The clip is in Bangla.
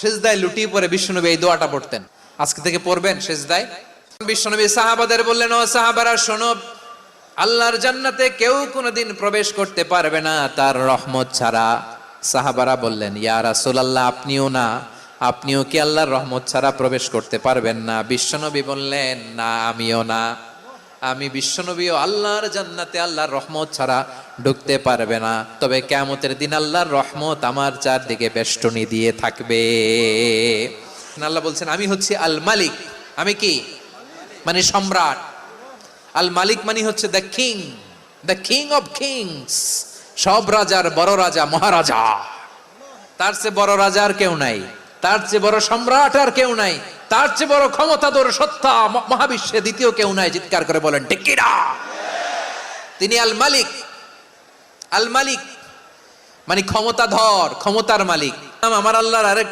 সিজদায় লুটিয়ে পড়ে বিশ্বনবী এই দোয়াটা পড়তেন। আজকে থেকে পড়বেন সিজদায়। বিশ্বনবী সাহাবাদের বললেন, ও সাহাবারা শোনো, আল্লাহর জান্নাতে কেউ কোনোদিন প্রবেশ করতে পারবে না তার রহমত ছাড়া। সাহাবারা বললেন, ইয়া রাসূলুল্লাহ, আপনিও কি আল্লাহর রহমত ছাড়া প্রবেশ করতে পারবেন না? বিশ্বনবী বললেন, না, আমিও না। আমি বিশ্বনবীও আল্লাহর জান্নাতে আল্লাহর রহমত ছাড়া ঢুকতে পারবে না। তবে কিয়ামতের দিন আল্লাহর রহমত আমার চারদিকে বেষ্টনী দিয়ে থাকবে। আল্লাহ বলছেন, আমি হচ্ছি আল মালিক। আমি কি? মানে সম্রাট। আল মালিক মানে হচ্ছে দ্য কিং অফ কিংস। সব রাজার বড় রাজা, মহারাজা। তার চেয়ে বড় রাজা আর কেউ নাই, তার চেয়ে বড় সম্রাট আর কেউ নাই, তার চেয়ে বড় ক্ষমতাধর সত্তা মহাবিশ্বে দ্বিতীয় কেউ নাই। চিৎকার করে বলেন ঠিক কিনা? তিনি আল মালিক। আল মালিক মানে ক্ষমতাধর, ক্ষমতার মালিক। আমার আল্লাহর আরেকটা